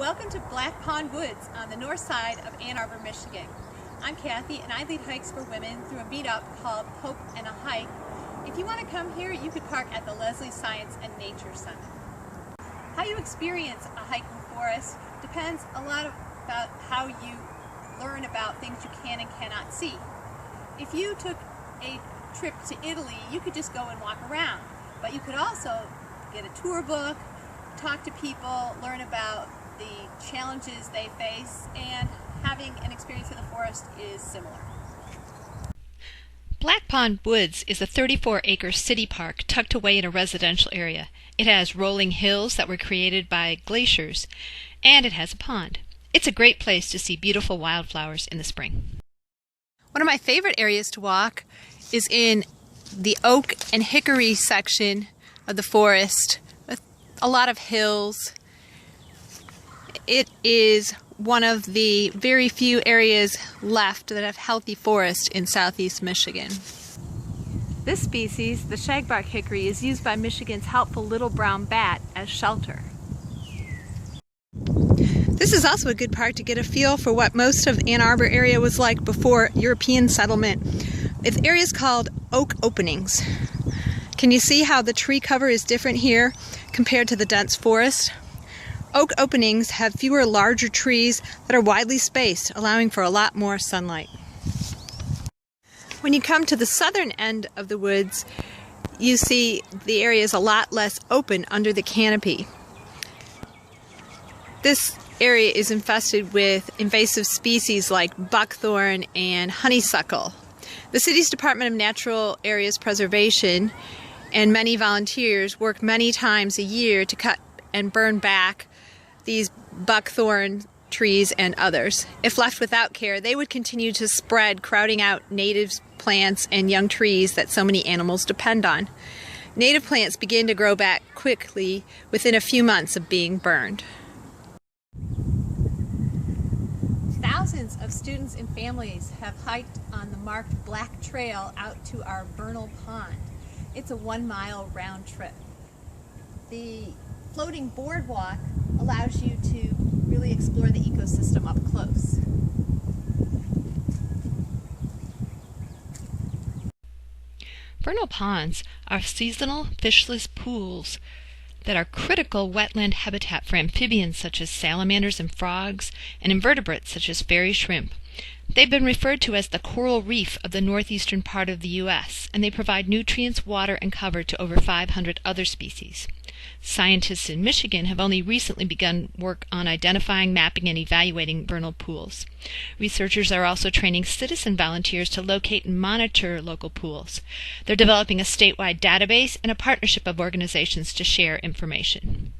Welcome to Black Pond Woods on the north side of Ann Arbor, Michigan. I'm Kathy and I lead hikes for women through a meetup called Hope and a Hike. If you want to come here, you could park at the Leslie Science and Nature Center. How you experience a hike in the forest depends a lot about how you learn about things you can and cannot see. If you took a trip to Italy, you could just go and walk around, but you could also get a tour book, talk to people, learn about the challenges they face, and having an experience in the forest is similar. Black Pond Woods is a 34-acre city park tucked away in a residential area. It has rolling hills that were created by glaciers, and it has a pond. It's a great place to see beautiful wildflowers in the spring. One of my favorite areas to walk is in the oak and hickory section of the forest with a lot of hills. It is one of the very few areas left that have healthy forests in southeast Michigan. This species, the shagbark hickory, is used by Michigan's helpful little brown bat as shelter. This is also a good park to get a feel for what most of Ann Arbor area was like before European settlement. The area is called oak openings. Can you see how the tree cover is different here compared to the dense forest? Oak openings have fewer larger trees that are widely spaced, allowing for a lot more sunlight. When you come to the southern end of the woods, you see the area is a lot less open under the canopy. This area is infested with invasive species like buckthorn and honeysuckle. The city's Department of Natural Areas Preservation and many volunteers work many times a year to cut and burn back these buckthorn trees and others. If left without care, they would continue to spread, crowding out native plants and young trees that so many animals depend on. Native plants begin to grow back quickly within a few months of being burned. Thousands of students and families have hiked on the marked Black Trail out to our Vernal Pond. It's a 1-mile round trip. The floating boardwalk allows you to really explore the ecosystem up close. Vernal ponds are seasonal fishless pools that are critical wetland habitat for amphibians such as salamanders and frogs, and invertebrates such as fairy shrimp. They've been referred to as the coral reef of the northeastern part of the U.S., and they provide nutrients, water, and cover to over 500 other species. Scientists in Michigan have only recently begun work on identifying, mapping, and evaluating vernal pools. Researchers are also training citizen volunteers to locate and monitor local pools. They're developing a statewide database and a partnership of organizations to share information.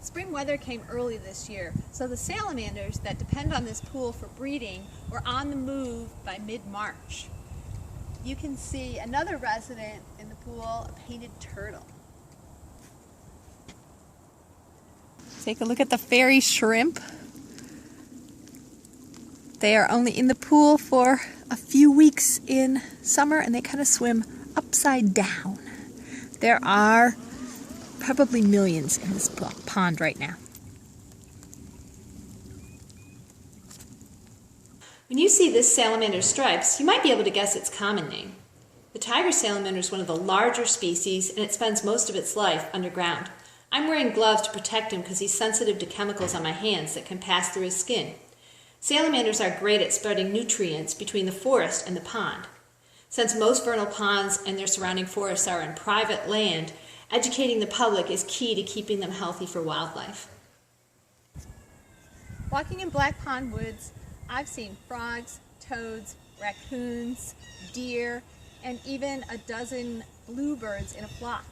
Spring weather came early this year, so the salamanders that depend on this pool for breeding were on the move by mid-March. You can see another resident in the pool, a painted turtle. Take a look at the fairy shrimp. They are only in the pool for a few weeks in summer and they kind of swim upside down. There are probably millions in this pond right now. When you see this salamander's stripes, you might be able to guess its common name. The tiger salamander is one of the larger species and it spends most of its life underground. I'm wearing gloves to protect him because he's sensitive to chemicals on my hands that can pass through his skin. Salamanders are great at spreading nutrients between the forest and the pond. Since most vernal ponds and their surrounding forests are on private land, educating the public is key to keeping them healthy for wildlife. Walking in Black Pond Woods, I've seen frogs, toads, raccoons, deer, and even a dozen bluebirds in a flock.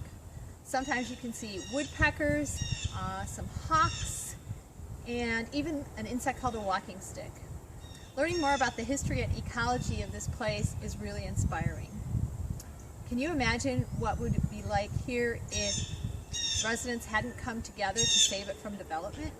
Sometimes you can see woodpeckers, some hawks, and even an insect called a walking stick. Learning more about the history and ecology of this place is really inspiring. Can you imagine what would it be like here if residents hadn't come together to save it from development?